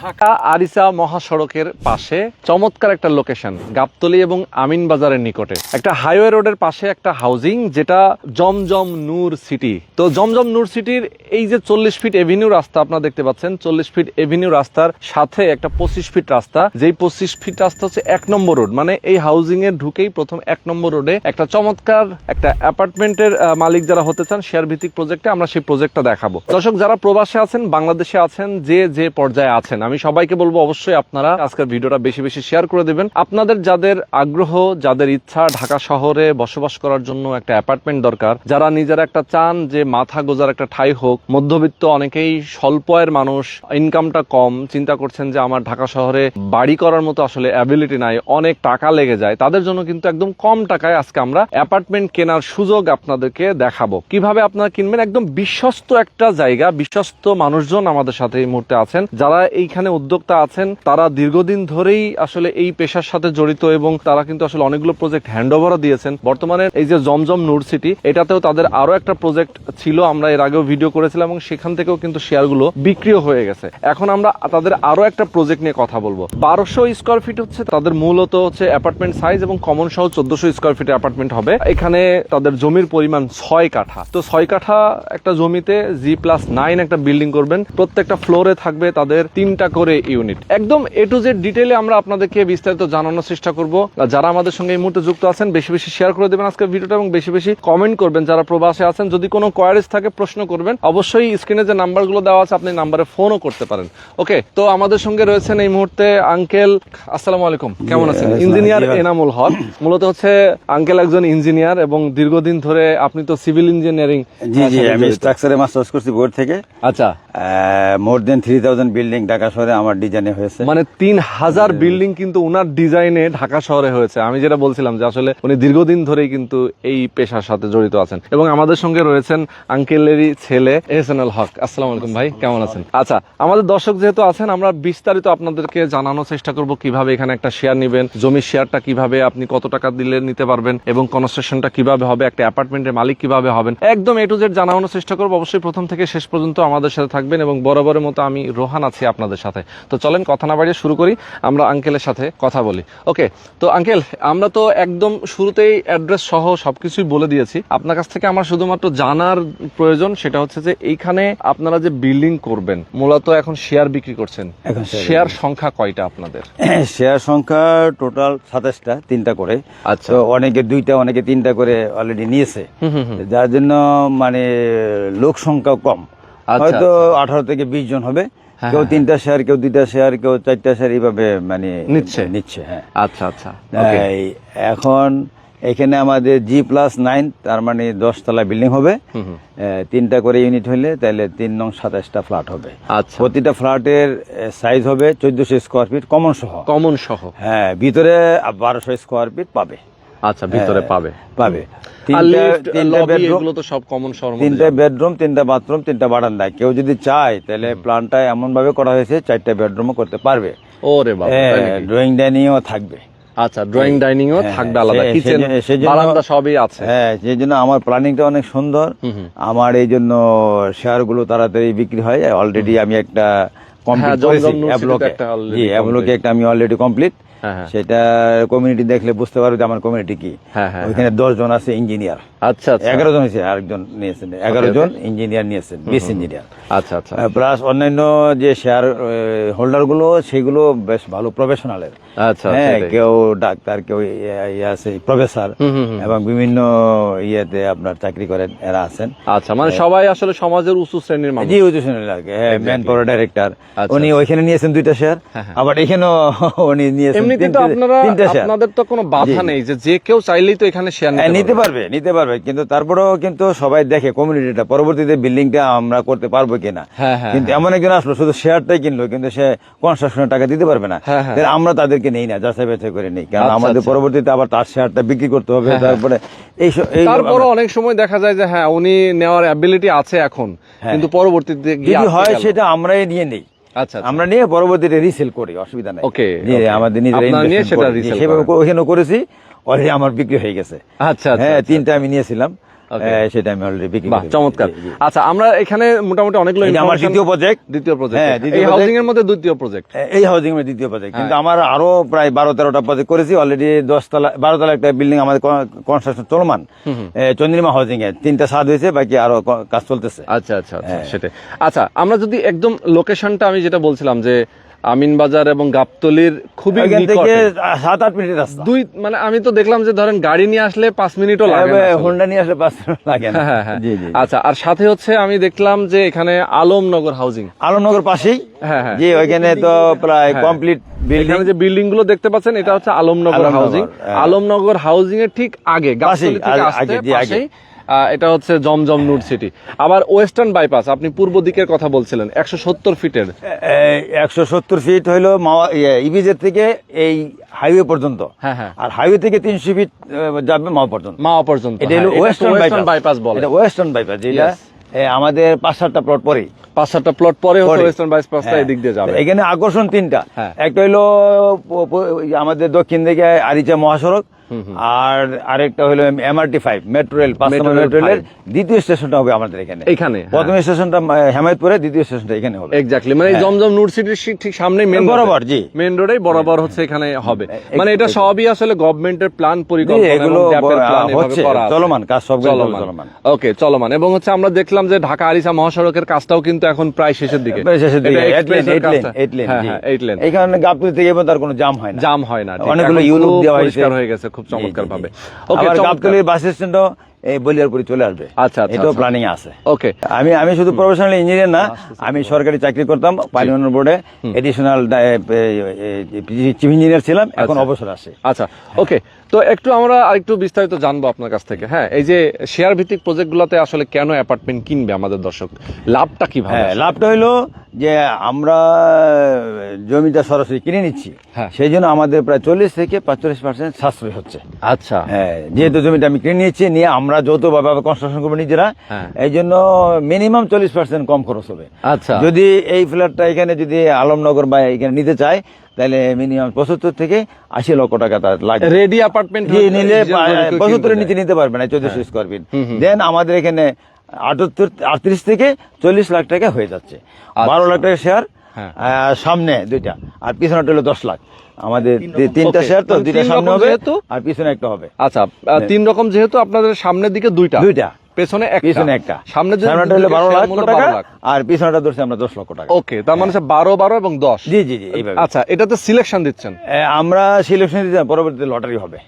ঢাকা আরিচা মহাসড়কের পাশে চমৎকার একটা লোকেশন, গাবতলী এবং আমিন বাজারের নিকটে একটা হাইওয়ে রোডের পাশে একটা হাউজিং, যেটা জমজম নূর সিটি। তো জমজম নূর সিটির এই যে 40 ফিট এভিনিউ রাস্তা আপনারা দেখতে পাচ্ছেন, 40 ফিট এভিনিউ রাস্তার সাথে একটা 25 ফিট রাস্তা, যেই 25 ফিট রাস্তা হচ্ছে 1 নম্বর রোড। মানে এই হাউজিং এর ঢুকেই প্রথম 1 নম্বর রোডে একটা চমৎকার একটা অ্যাপার্টমেন্টের মালিক যারা হতে চান, শেয়ার ভিত্তিক প্রজেক্টে আমরা সেই প্রজেক্টটা দেখাবো। দর্শক যারা প্রবাসে আছেন, বাংলাদেশে আছেন, যে পর্যায়ে আছেন, আমি সবাইকে বলবো অবশ্যই আপনারা আজকের ভিডিওটা বেশি বেশি শেয়ার করে দেবেন। আপনাদের যাদের আগ্রহ, যাদের ইচ্ছা ঢাকা শহরে বসবাস করার জন্য একটা অ্যাপার্টমেন্ট দরকার, যারা নিজেরা একটা চান যে মাথা গোজার একটা ঠাঁই হোক, মধ্যবিত্ত অনেকেই স্বল্প আয়ের মানুষ, ইনকামটা কম, চিন্তা করছেন যে আমার ঢাকা শহরে বাড়ি করার মতো আসলে অ্যাবিলিটি নাই, অনেক টাকা লেগে যায়, তাদের জন্য কিন্তু একদম কম টাকায় আজকে আমরা অ্যাপার্টমেন্ট কেনার সুযোগ আপনাদেরকে দেখাবো। কিভাবে আপনারা কিনবেন, একদম বিশ্বস্ত একটা জায়গা, বিশ্বস্ত মানুষজন আমাদের সাথে এই মুহূর্তে আছেন, যারা এইখানে উদ্যোক্তা আছেন, তারা দীর্ঘদিন ধরেই আসলে এই পেশার সাথে জড়িত এবং তারা কিন্তু আসলে অনেকগুলো প্রজেক্ট হ্যান্ড ওভারও দিয়েছেন। বর্তমানে এই যে জমজম নূর সিটি, এটাতেও তাদের আরো একটা প্রজেক্ট ছিল, আমরা এর আগেও ভিডিও করেছিলাম এবং সেখান থেকেও কিন্তু শেয়ারগুলো বিক্রিও হয়ে গেছে। এখন আমরা তাদের আরো একটা প্রজেক্ট নিয়ে কথা বলবো। 1200 স্কোয়ার ফিট হচ্ছে তাদের মূলত হচ্ছে অ্যাপার্টমেন্ট সাইজ এবং কমন সহ 1400 স্কোয়ার ফিট অ্যাপার্টমেন্ট হবে। এখানে তাদের জমির পরিমাণ 6 কাঠা। তো 6 কাঠা একটা জমিতে G+9 একটা বিল্ডিং করবেন, প্রত্যেকটা ফ্লোরে থাকবে তাদের 3টা করে ইউনিট। একদম এ টু জেড ডিটেইলে আমরা আপনাদেরকে বিস্তারিত জানানোর চেষ্টা করব। যারা আমাদের সঙ্গে এই মুহূর্তে যুক্ত আছেন, বেশি বেশি শেয়ার করে দেবেন আজকের ভিডিওটা এবং বেশি বেশি কমেন্ট করবেন। যারা প্রবাসে আছেন, যদি কোনো কোয়ারিজ থাকে, প্রশ্ন করবেন, অবশ্যই স্ক্রিনে যে নাম্বারগুলো দেওয়া আছে আপনি নাম্বারে ফোনও করতে পারেন। ওকে, তো আমাদের সঙ্গে রয়েছেন এই মুহূর্তে আঙ্কেল। আসসালামু আলাইকুম, কেমন আছেন? ইঞ্জিনিয়ার এনামুল হক। মূলত হচ্ছে আঙ্কেল একজন ইঞ্জিনিয়ার এবং দীর্ঘদিন ধরে আপনি তো সিভিল ইঞ্জিনিয়ারিং। জি জি, আমি স্ট্রাকচারে মাস্টার্স করছি বোর্ড থেকে। আচ্ছা, মোর দেন 3000 বিল্ডিং ঢাকা শহরে আমার ডিজাইনে হয়েছে। মানে 3000 বিল্ডিং কিন্তু উনার ডিজাইনে ঢাকা শহরে হয়েছে। আমি যেটা বলছিলাম যে আসলে উনি দীর্ঘদিন ধরেই কিন্তু এই পেশার সাথে জড়িত আছেন। এবং আমাদের সঙ্গে রয়েছেন আঙ্কেলেরই ছেলে এহসানুল হক। আসসালামু আলাইকুম ভাই, কেমন আছেন? আচ্ছা, আমাদের দর্শক যেহেতু আছেন, আমরা বিস্তারিত আপনাদেরকে জানানোর চেষ্টা করব কিভাবে এখানে একটা শেয়ার নেবেন, জমির শেয়ারটা কিভাবে আপনি কত টাকা দিলে নিতে পারবেন এবং কনস্ট্রাকশনটা কিভাবে হবে, একটা অ্যাপার্টমেন্টের মালিক কিভাবে হবেন, একদম এ টু জেড জানানোর চেষ্টা করব। অবশ্যই প্রথম থেকে শেষ পর্যন্ত আমাদের সাথে থাকবেন এবং বরাবরের মতো আমি রোহান আছি আপনাদের সাথে। তো চলেন কথা না বাড়িয়ে শুরু করি, আমরা আঙ্কেলের সাথে কথা বলি। ওকে, তো আঙ্কেল, আমরা তো একদম শুরুতেই অ্যাড্রেস সহ সবকিছুই বলে দিয়েছি। আপনার কাছ থেকে আমার শুধুমাত্র জানার প্রয়োজন, সেটা হচ্ছে যে এইখানে আপনারা যে বিল্ডিং করবেন, মূলত এখন শেয়ার বিক্রি করছেন, শেয়ার সংখ্যা কয়টা আপনাদের? শেয়ার সংখ্যা টোটাল 27টা, 3টা করে। আচ্ছা, তো অনেকে 2টা, অনেকে 3টা করে অলরেডি নিয়েছে, যার জন্য মানে লোক সংখ্যা কম, হয়তো 18 থেকে 20 জন হবে। কেউ 3টা শেয়ার, কেউ 2টা শেয়ার, কেউ 4টা শেয়ার, এইভাবে মানে নিচ্ছে। হ্যাঁ, আচ্ছা আচ্ছা। এখন এখানে আমাদের G+9, তার মানে 10 তলা বিল্ডিং হবে। 3টা করে ইউনিট হলে তাহলে 3 নং 27টা ফ্ল্যাট হবে। আচ্ছা, প্রতিটা ফ্ল্যাটের সাইজ হবে 1400 স্কোয়ার ফিট কমন সহ। হ্যাঁ, ভিতরে 1200 স্কোয়ার ফিট পাবে। আচ্ছা, ভিতরে পাবে। 3টা বেডরুম, এগুলো তো সব কমন শহর। 3টা বেডরুম, 3টা বাথরুম, 3টা বারান্দা। কেউ যদি চায় তাহলে প্ল্যানটা এমন ভাবে করা হয়েছে 4টা বেডরুমও করতে পারবে। ওরে বাবা, ড্রয়িং ডাইনিংও থাকবে। আচ্ছা, ড্রয়িং ডাইনিংও থাকবে আলাদা, কিচেন, বারান্দা সবই আছে। হ্যাঁ, সেই জন্য আমার প্ল্যানিংটা অনেক সুন্দর। আমার এই জন্য শেয়ারগুলো তাড়াতাড়ি বিক্রি হয়। অলরেডি আমি একটা কমপ্লিট করেছি, একটা আমি অলরেডি কমপ্লিট। সেটা কমিউনিটি দেখলে বুঝতে পারবে যে আমার কমিউনিটি কি। ওইখানে 10 জন আছে ইঞ্জিনিয়ার। আচ্ছা, 11 জন হয়েছে, আরেকজন নিয়েছেন, 11 জন ইঞ্জিনিয়ার নিয়েছেন, 20 ইঞ্জিনিয়ার। আচ্ছা আচ্ছা। প্লাস অন্যান্য যে শেয়ার হোল্ডার গুলো, সেগুলো বেশ ভালো প্রফেশনালের। আচ্ছা, হ্যাঁ, কেউ ডাক্তার, কেউ আছে প্রফেসর, এবং বিভিন্ন ইয়েতে আপনার চাকরি করেন, এরা আছেন। আচ্ছা, মানে সবাই আসলে সমাজের উঁচু শ্রেণীর মানুষ। জি, উঁচু শ্রেণীর আর কি। হ্যাঁ, ম্যান পাওয়ার ডাইরেক্টর, উনি ওইখানে নিয়েছেন 2টা শেয়ার, আবার এখানেও উনি নিয়েছেন 3টা শেয়ার। আপনাদের তো কোনো বাধা নেই, যে কেউ চাইলেই তো এখানে শেয়ার নিতে পারবে, কিন্তু তারপরেও কিন্তু সবাই দেখে কমিউনিটিটা, পরবর্তীতে বিল্ডিংটা আমরা করতে পারবো কিনা। কিন্তু এমন একজন আসলো শুধু শেয়ারটাই কিনলো, কিন্তু সে কনস্ট্রাকশনের টাকা দিতে পারবে না, আমরা তাদেরকে নেই না, যাচাই বাছাই করে নেই, কারণ আমাদের পরবর্তীতে আবার তার শেয়ারটা বিক্রি করতে হবে। তারপরে তারপরে অনেক সময় দেখা যায় যে হ্যাঁ, উনি নেওয়ার অ্যাবিলিটি আছে এখন, কিন্তু পরবর্তীতে যদি হয় সেটা আমরাই নিয়ে নেই। আচ্ছা, আমরা নিয়ে পরবর্তীতে রিসেল করি, অসুবিধা নাই। ওকে, আমাদের নিজেরা ওইখানে করেছি, অলরেডি আমার বিক্রি হয়ে গেছে। আচ্ছা, হ্যাঁ, 3টা আমি নিয়েছিলাম, সেটা আমি অলরেডি বিক্রি বাহ, চমৎকার। আচ্ছা, আমরা এখানে মোটামুটি অনেকগুলো আমার দ্বিতীয় প্রজেক্ট এই হাউজিং এর মধ্যে দ্বিতীয় প্রজেক্ট, এই হাউজিং এর দ্বিতীয় প্রজেক্ট। কিন্তু আমার আরো প্রায় 12-13টা প্রজেক্ট করেছি অলরেডি। 12 তলা একটা বিল্ডিং আমাদের কনস্ট্রাকশন চলমান চন্দ্রিমা হাউজিং এ 3টা ছাদ হয়েছে, বাকি আরো কাজ চলতেছে। আচ্ছা আচ্ছা আচ্ছা, সেটাই। আচ্ছা, আমরা যদি একদম লোকেশনটা আমি যেটা বলছিলাম যে আমিনবাজার এবং গাবতলীর খুবই থেকে 7-8 মিনিটের রাস্তা। মানে আমি তো দেখলাম যে ধরেন গাড়ি নিয়ে আসলে 5 মিনিটও লাগে না, হোন্ডা নিয়ে আসলে 5 মিনিট লাগে না। জি জি। আচ্ছা, আর সাথে হচ্ছে আমি দেখলাম যে এখানে আলমনগর হাউজিং, আলমনগর পাশেই। জি, ওইখানে তো প্রায় কমপ্লিট বিল্ডিং, যে বিল্ডিং গুলো দেখতে পাচ্ছেন এটা হচ্ছে আলমনগর হাউজিং। আলমনগর হাউজিং এর ঠিক আগে, গাবতলী থেকে আসতে পাশেই এটা হচ্ছে জমজম নূর সিটি। আবার ওয়েস্টার্ন বাইপাস, আপনি পূর্ব দিকের কথা বলছিলেন, 170 ফিটের। 170 ফিট হইলো ইবিজেড থেকে এই হাইওয়ে পর্যন্ত। আর হাইওয়ে থেকে 300 ফিট যাবে মাওয়া পর্যন্ত। এটা হলো ওয়েস্টার্ন বাইপাস বলে। এটা ওয়েস্টার্ন বাইপাস, যেটা আমাদের 5-7টা প্লট পরেই, 5-7টা প্লট পরে ওয়েস্টার্ন বাইপাসটা এদিক দিয়ে যাবে। এখানে আকর্ষণ 3টা। একটা হইলো আমাদের দক্ষিণ দিকে আরিচা মহাসড়ক, আর আরেকটা হলো MRT5 মেট্রো রেল, 5 নম্বর মেট্রো রেলের দ্বিতীয় স্টেশনটা হবে আমাদের এখানে। প্রথম স্টেশনটা হেমায়তপুরে, দ্বিতীয় স্টেশনটা এখানে হবে। এক্স্যাক্টলি, মানে এই জমজম নূর সিটির ঠিক সামনে মেইন বরাবর, জি মেইন রোডেই বরাবর হচ্ছে এখানে হবে। মানে এটা সবই আসলে গভর্নমেন্টের প্ল্যান, পরিকল্পনা, এগুলো হচ্ছে চলমান কাজ, সবগুলো চলমান। ওকে, চলমান। এবং হচ্ছে আমরা দেখলাম যে ঢাকা আরিচা মহাসড়কের কাজটাও কিন্তু এখন প্রায় শেষের দিকে। এখানে গাবতলী থেকে তার কোনো জাম হয় না, অনেকগুলো ইউনিট দেওয়া হয়ে গেছে খুব চমৎকার ভাবে। আবার গাবতলীর বাস স্ট্যান্ডও এই বলিয়ারপুরে চলে আসবে। আচ্ছা, এটাও প্ল্যানিং আছে। ওকে, আমি শুধু প্রফেশনাল ইঞ্জিনিয়ার না, আমি সরকারি চাকরি করতাম পানি উন্নয়ন বোর্ডে, এডিশনাল চিফ ইঞ্জিনিয়ার ছিলাম, এখন অবসর আসে। আচ্ছা, ওকে। তো একটু আমরা আরেকটু বিস্তারিত জানবো আপনার কাছ থেকে। হ্যাঁ, এই যে শেয়ার ভিত্তিক প্রজেক্টগুলোতে আসলে কেন অ্যাপার্টমেন্ট কিনবে আমাদের দর্শক, লাভটা কি? লাভটা হইলো যে আমরা জমিটা সরাসরি কিনে নিচ্ছি, সেই জন্য আমাদের প্রায় 40 থেকে 45% সাশ্রয় হচ্ছে। আচ্ছা, যেহেতু জমিটা আমি কিনে নিচ্ছি, নিয়ে আমরা যৌথভাবে কনস্ট্রাকশন করবো নিজেরা, এই জন্য মিনিমাম 40% কম খরচ হবে। আচ্ছা, যদি এই ফ্ল্যাটটা এখানে যদি আলমনগর বা এখানে নিতে চায়, তাহলে মিনিমাম 75 থেকে 80 লক্ষ টাকা তার লাগবে। রেডি অ্যাপার্টমেন্ট নিলে 75 নিচে নিতে পারবে না, 1400 স্কয়ার ফিট। দেন আমাদের এখানে 38 থেকে 40 লাখ টাকা হয়ে যাচ্ছে। 12 লাখ টাকা শেয়ার, সামনে 2টা, আর পিছনে হলো 10 লাখ। আমাদের 3টা শেয়ার, তো 2টা সামনে হবে আর পিছনে একটা হবে। আচ্ছা, 3 রকম, যেহেতু আপনাদের সামনের দিকে 2টা, পেছনে একটা। সামনে হলো 12 লাখ টাকা, আর পিছনেটা ধরছি আমরা 10 লক্ষ টাকা। ওকে, তার মানে 12 এবং 10। জি জি জি, এইভাবে। আচ্ছা, এটাতে সিলেকশন দিচ্ছেন? আমরা সিলেকশন দিচ্ছি, পরবর্তীতে লটারি হবে।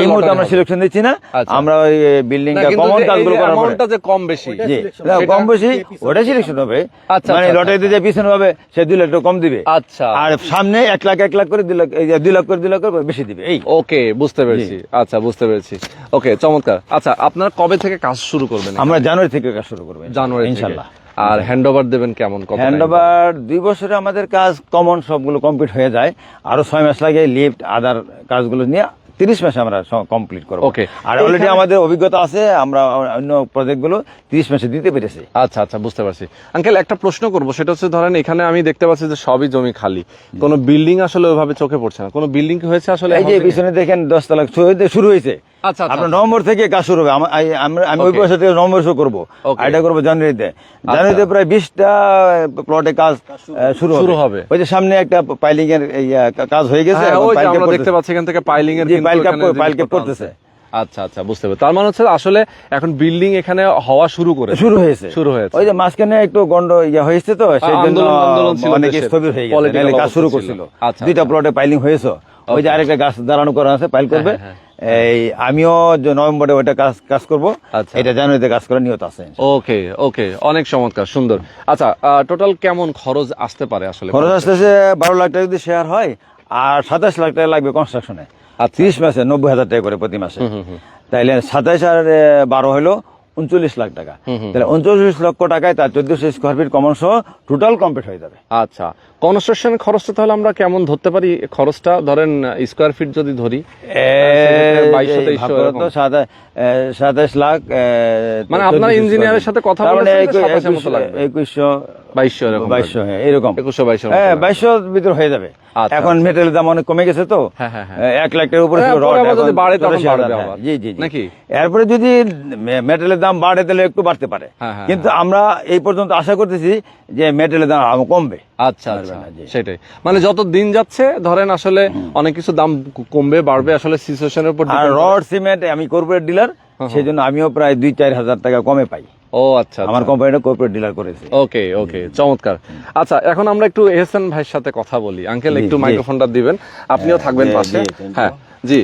এই মুহূর্তে আমরা সিলেকশন দিচ্ছি না, আমরা ওই বিল্ডিংটা কমন কাজগুলো করার পরে যে কম বেশি, জি কম বেশি ওটা সিলেকশন হবে। মানে লটারিতে যে পিছনে হবে সে 2 লাখ টাকা কম দিবে। আচ্ছা, আর সামনে 1 লাখ করে 2 লাখ করে বেশি দিবে। এই ওকে, বুঝতে পেরেছি। আচ্ছা, বুঝতে পেরেছি। ওকে, চমৎকার। আচ্ছা, আপনারা কবে থেকে কাজ শুরু করবেন? আমরা জানুয়ারি থেকে কাজ শুরু করব, জানুয়ারি ইনশাআল্লাহ। আর হ্যান্ডওভার দেবেন কেমন? হ্যান্ডওভার 2 বছরে আমাদের কাজ কমন সবগুলো কমপ্লিট হয়ে যায়, আরো 6 মাস লাগে লিফট আদার কাজগুলো নিয়ে 30 মাসে আমরা কমপ্লিট করব। ওকে, আর অলরেডি আমাদের অভিজ্ঞতা আছে, আমরা অন্য প্রজেক্টগুলো 30 মাসে দিতে পেরেছি। আচ্ছা আচ্ছা, বুঝতে পারছি। আঙ্কেল, একটা প্রশ্ন করব, সেটা হচ্ছে ধরেন এখানে আমি দেখতে পাচ্ছি যে সবই জমি খালি, কোনো বিল্ডিং আসলে ওইভাবে চোখে পড়ছে না। কোনো বিল্ডিং কি হয়েছে আসলে? এই যে পিছনে দেখেন 10 তলা শুরু হয়েছে। আচ্ছা, আপনার নভেম্বর থেকে কাজ শুরু হবে। আমি ওই বছর থেকে নভেম্বর শুরু করবো, এটা করবো জানুয়ারিতে। প্রায় 20টা প্লটে কাজ শুরু হবে। ওই যে সামনে একটা পাইলিং এর কাজ হয়ে গেছে, দেখতে পাচ্ছি এখান থেকে পাইলিং এর পাইল ক্যাপ করতেছে। আচ্ছা আচ্ছা, বুঝতে পারছি। তার মানে হচ্ছে আসলে এখন বিল্ডিং এখানে হওয়া শুরু হয়েছে। ওই যে মাঝখানে একটু গন্ড হয়েছে, তো সেই জন্য অনেকে স্থবির হয়ে গেছে, কাজ শুরু করছিল। 2টা প্লটে পাইলিং হয়েছে, ওই যে আরেকটা গাছ দাঁড়ানো করা আছে, পাইল করবে। এই আমিও নভেম্বরে ওইটা কাজ করবো, এটা জানুয়ারিতে কাজ করার নিয়ত আছে। ওকে ওকে, অনেক চমৎকার, সুন্দর। আচ্ছা, টোটাল কেমন খরচ আসতে পারে আসলে? খরচ আসতেছে 12 লাখ টাকা যদি শেয়ার হয়, আর 27 লাখ টাকা লাগবে কনস্ট্রাকশনে। 30 মাসে 90,000 টাকা করে প্রতি মাসে, তাইলে 27 আর 12 হলো 39 লাখ টাকা। তাহলে 39 লক্ষ টাকায় তার 1400 স্কয়ার ফিট কমন সহ টোটাল কমপ্লিট হয়ে যাবে। আচ্ছা, কনস্ট্রাকশন খরচটা তাহলে আমরা কেমন ধরতে পারি? খরচটা ধরেন স্কয়ার ফিট যদি ধরি 27 লাখ, মানে আপনার ইঞ্জিনিয়ারের সাথে কথা বলে 2100 2200 এরকম 2200 হ্যাঁ এরকম 2100 হ্যাঁ 2200 ভিতর হয়ে যাবে এখন মেটেরিয়ালের দাম অনেক কমে গেছে তো 1 লাখ টাকার উপরে ছিল রড যদি বাড়ে তখন বাড়বে আবার জি জি নাকি এরপরে যদি মেটেরিয়ালের দাম বাড়ে তাহলে একটু বাড়তে পারে কিন্তু আমরা এই পর্যন্ত আশা করতেছি যে মেটেরিয়ালের দাম আরো কমবে আচ্ছা আচ্ছা সেটাই মানে যত দিন যাচ্ছে ধরেন আসলে অনেক কিছু দাম কমবে বাড়বে আসলে সিচুয়েশনের উপর আর রড সিমেন্ট আমি কর্পোরেট ডিলার সেজন্য আমিও প্রায় 2-4 হাজার টাকা কমে পাই ও আচ্ছা আমার কোম্পানিটা কর্পোরেট ডিলার করেছে ওকে ওকে চমৎকার আচ্ছা এখন আমরা একটু এহসান ভাইয়ের সাথে কথা বলি আঙ্কেল একটু মাইক্রোফোনটা দিবেন আপনিও থাকবেন পাশে হ্যাঁ জি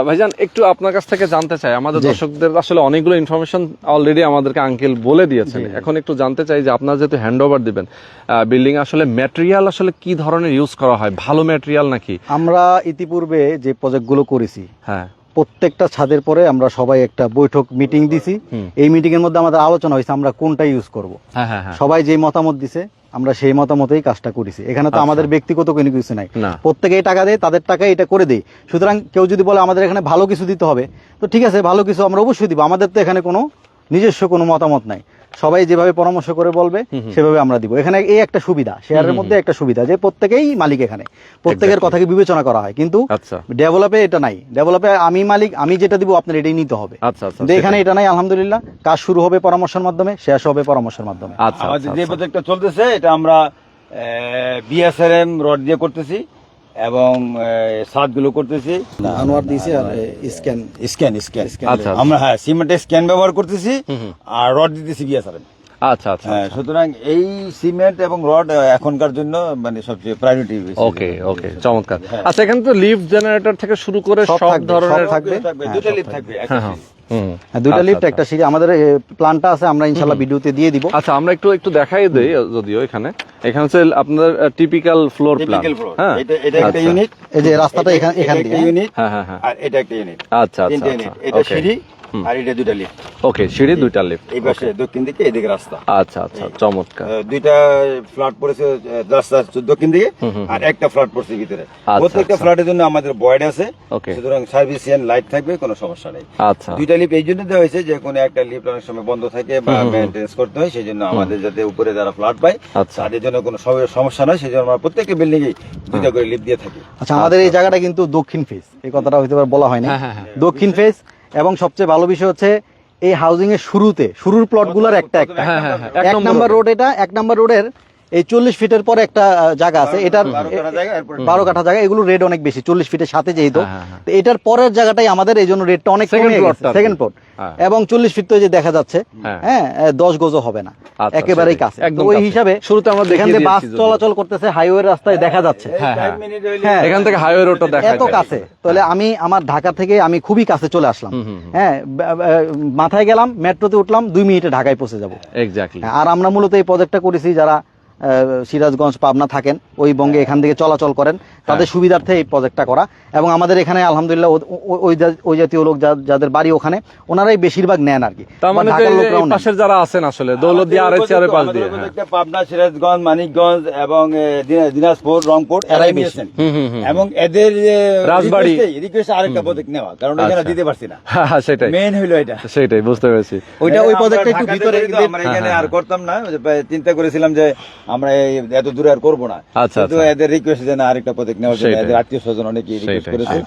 ভাইজান একটু আপনার কাছ থেকে জানতে চাই আমাদের দর্শকদের আসলে অনেকগুলো ইনফরমেশন অলরেডি আমাদেরকে আঙ্কেল বলে দিয়েছেন এখন একটু জানতে চাই যে আপনারা যেহেতু হ্যান্ড ওভার দিবেন বিল্ডিং আসলে ম্যাটেরিয়াল আসলে কি ধরনের ইউজ করা হয় ভালো ম্যাটেরিয়াল নাকি আমরা ইতিপূর্বে যে প্রজেক্টগুলো করেছি হ্যাঁ প্রত্যেকটা ছাদের পরে আমরা সবাই একটা বৈঠক মিটিং দিছি এই মিটিং এর মধ্যে আমাদের আলোচনা হয়েছে আমরা কোনটা ইউজ করব সবাই যে মতামত দিছে আমরা সেই মতামতেই কাজটা করেছি এখানে তো আমাদের ব্যক্তিগত কোনো কিছু নাই প্রত্যেকেই টাকা দেয় তাদের টাকায় এটা করে দেই সুতরাং কেউ যদি বলে আমাদের এখানে ভালো কিছু দিতে হবে তো ঠিক আছে ভালো কিছু আমরা অবশ্যই দিব আমাদের তো এখানে কোনো নিজস্ব কোনো মতামত নাই সবাই যেভাবে পরামর্শ করে বলবে সেভাবে আমরা দিব এখানে এই একটা সুবিধা শেয়ারের মধ্যে একটা সুবিধা যে প্রত্যেকেই মালিক এখানে প্রত্যেকের কথাকে বিবেচনা করা হয় কিন্তু ডেভেলপে এটা নাই ডেভেলপে আমি মালিক আমি যেটা দিব আপনার এটাই নিতে হবে কিন্তু এখানে এটা নাই আলহামদুলিল্লাহ কাজ শুরু হবে পরামর্শের মাধ্যমে শেষ হবে পরামর্শের মাধ্যমে আমাদের যে প্রজেক্টটা চলতেছে এটা আমরা বিএসআরএম রড দিয়ে করতেছি এবং ছাদগুলো করতেছি আনোয়ার দিয়েছি আর স্ক্যান আমরা হ্যাঁ সিমেন্টের স্ক্যান ব্যবহার করতেছি আর রড দিতেছি বিএসআরএম আচ্ছা আচ্ছা সুতরাং এই সিমেন্ট এবং রড এখনকার জন্য মানে সবচেয়ে প্রায়োরিটি ওকে ওকে চমৎকার আচ্ছা এখানে তো লিফট জেনারেটর থেকে শুরু করে সব ধরনের থাকবে দুটো লিফট থাকবে দুইটা লিফট একটা সিঁড়ি আমাদের প্ল্যানটা আছে আমরা ইনশাআল্লাহ ভিডিওতে দিয়ে দিব আচ্ছা আমরা একটু দেখাই দেই যদিও এখানে হচ্ছে আপনাদের টিপিক্যাল ফ্লোর প্ল্যান হ্যাঁ এটা একটা ইউনিট এই যে রাস্তাটা এখানে একটা ইউনিট হ্যাঁ হ্যাঁ হ্যাঁ আর এটা একটা ইউনিট আচ্ছা আচ্ছা এটা সিঁড়ি আর এটা দুটো লিফট ওকে সিঁড়ি দুইটা লিফট এই পাশে দক্ষিণ দিকে এদিকে রাস্তা আচ্ছা আচ্ছা চমৎকার দুইটা ফ্ল্যাট পড়েছে রাস্তা দক্ষিণ দিকে আর একটা ফ্ল্যাট পড়ছে ভিতরে প্রত্যেকটা ফ্ল্যাটের জন্য আমাদের বয়েড আছে সুতরাং সার্ভিসিয়ান লাইট থাকবে কোনো সমস্যা নেই আচ্ছা দুইটা লিফট এই জন্য দেওয়া হয়েছে যে কোনো একটা লিফট অনেক সময় বন্ধ থাকে বা মেইনটেনেন্স করতে হয় সেই জন্য আমাদের যাতে উপরে যারা ফ্ল্যাট পায় তাদের জন্য কোনো সমস্যা নয় সেই জন্য আমরা প্রত্যেকটা বিল্ডিং এ দুইটা করে লিফট দিয়ে থাকি আচ্ছা আমাদের এই জায়গাটা কিন্তু দক্ষিণ ফেস এই কথাটা হয়তো বলা হয় না দক্ষিণ ফেস এবং সবচেয়ে ভালো বিষয় হচ্ছে এই হাউজিং এর শুরুর প্লট গুলার একটা এক নাম্বার রোড এটা এক নাম্বার রোডের এই 40 ফিটের পরে একটা জায়গা আছে এটার 12 কাঠা জায়গা এগুলো রেট অনেক বেশি 40 ফিটের সাথে যেহেতু তো এটার পরের জায়গাটাই আমাদের এই জন্য রেটটা অনেক কমে গেছে সেকেন্ড প্লট এবং 40 ফিট তো যে দেখা যাচ্ছে হ্যাঁ 10 গজও হবে না একেবারেই কাছে ওই হিসাবে শুরুতে আমরা এখান থেকে বাস চলাচল করতেছে হাইওয়ে রাস্তায় দেখা যাচ্ছে হ্যাঁ এখান থেকে হাইওয়ে রোডটা দেখা যায় এত কাছে তাহলে আমি আমার ঢাকা থেকে আমি খুবই কাছে চলে আসলাম হ্যাঁ মাথায় গেলাম মেট্রোতে উঠলাম 2 মিনিটে ঢাকায় পৌঁছে যাব এক্স্যাক্টলি আর আমরা মূলত এই প্রজেক্টটা করেছি যারা সিরাজগঞ্জ পাবনা থাকেন ওই বঙ্গে এখান থেকে চলাচল করেন তাদের সুবিধার্থে এই প্রজেক্টটা করা এবং আমাদের এখানে আলহামদুলিল্লাহ ওই জাতীয় লোক যাদের বাড়ি ওখানে ওনারাই বেশিরভাগ নেন আর কি তার মানে পাশের যারা আছেন আসলে দৌলতদিয়া আর এর পাশ দিয়ে পাবনা সিরাজগঞ্জ মানিকগঞ্জ এবং দিনাজপুর রংপুর এরাই নিয়েছেন এবং এদের রাজবাড়ী রিকোয়েস্ট আরেকটা প্রজেক্ট নেওয়া কারণ এখানে দিতে পারছি না সেটাই মেইন হলো এটা সেটাই বুঝতে পেরেছি ওইটা ওই প্রজেক্টটা একটু ভিতরে আমরা এখানে আর করতাম না চিন্তা করেছিলাম যে আমরা এত দূরে আর করবো না কিন্তু এদের রিকোয়েস্ট যে না আরেকটা প্রজেক্ট নেওয়ার জন্য এদের আত্মীয় স্বজন অনেকে রিকোয়েস্ট করেছে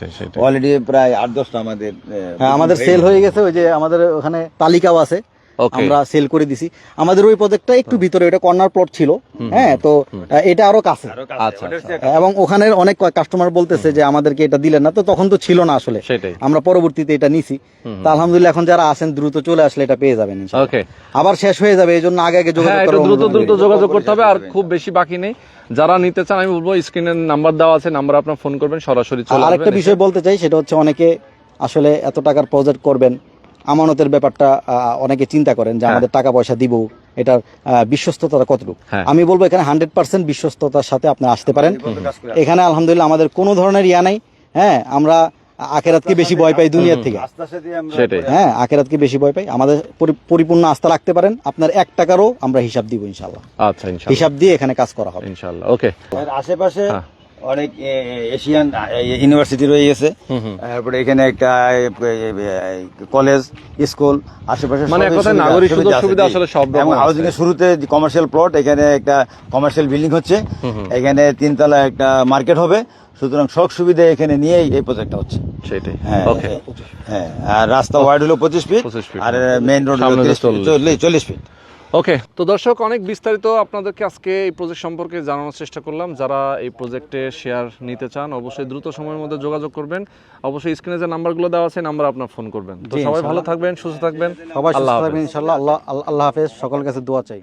অলরেডি প্রায় 8-10টা আমাদের সেল হয়ে গেছে ওই যে আমাদের ওখানে তালিকাও আছে আমরা সেল করে দিছি আমাদের ওই প্রজেক্টটা একটু ভিতরে এটা কর্নার প্লট ছিল হ্যাঁ তো এটা আরো কাছে এবং ওখানের অনেক কাস্টমার বলতেছে যে আমাদেরকে এটা দিলেন না তো তখন তো ছিল না আসলে আমরা পরবর্তীতে এটা নিছি তো আলহামদুলিল্লাহ এখন যারা আছেন দ্রুত চলে আসলে এটা পেয়ে যাবেন আবার শেষ হয়ে যাবে এই জন্য আগে দ্রুত যোগাযোগ করতে হবে আর খুব বেশি বাকি নেই যারা নিতে চান আমি বলবো স্ক্রিনের নাম্বার দেওয়া আছে নাম্বার আপনার ফোন করবেন সরাসরি চলে আসবেন আরেকটা বিষয় বলতে চাই সেটা হচ্ছে অনেকে আসলে এত টাকার প্রজেক্ট করবেন আমানতের ব্যাপারটা অনেকে চিন্তা করেন যে আমাদের টাকা পয়সা দিব এটার বিশ্বস্ততা কতটুকু আমি বলবো এখানে 100% বিশ্বস্ততার সাথে আপনি আসতে পারেন এখানে আলহামদুলিল্লাহ আমাদের কোনো ধরনের ইয়া নাই হ্যাঁ আমরা আখেরাতকে বেশি ভয় পাই দুনিয়ার থেকে হ্যাঁ আখেরাতকে বেশি ভয় পাই আমাদের পরিপূর্ণ আস্থা রাখতে পারেন আপনার 1 টাকারও আমরা হিসাব দিব ইনশাআল্লাহ আচ্ছা ইনশাআল্লাহ হিসাব দিয়ে এখানে কাজ করা হবে ইনশাআল্লাহ ওকে আশেপাশে অনেক এশিয়ান ইউনিভার্সিটি রয়ে গেছে, তারপরে এখানে একটা কলেজ, স্কুল, আশেপাশে মানে এক কথায় নাগরিক সুযোগ সুবিধা আসলে সব রকম এবং আছে। হাউজিং এর শুরুতে কমার্শিয়াল প্লট, এখানে একটা কমার্শিয়াল বিল্ডিং হচ্ছে, এখানে 3 তলা একটা মার্কেট হবে, সুতরাং সব সুবিধা এখানে নিয়েই এই প্রজেক্টটা হচ্ছে। সেটাই। হ্যাঁ, ওকে, হ্যাঁ, আর রাস্তা ওয়াইড হলো 25 ফিট, 25 ফিট, আর মেইন রোড হলো 40 ফিট। ওকে। তো দর্শক, অনেক বিস্তারিত আপনাদেরকে আজকে এই প্রজেক্ট সম্পর্কে জানানোর চেষ্টা করলাম। যারা এই প্রজেক্টে শেয়ার নিতে চান অবশ্যই দ্রুত সময়ের মধ্যে যোগাযোগ করবেন। অবশ্যই স্ক্রিনে যে নাম্বারগুলো দেওয়া আছে নাম্বার আপনার ফোন করবেন। তো সবাই ভালো থাকবেন, সুস্থ থাকবেন, সবাই সুস্থ আল্লাহ হাফেজ। থাকবেন ইনশাআল্লাহ। আল্লাহ হাফেজ। সকলের কাছে দোয়া চাই।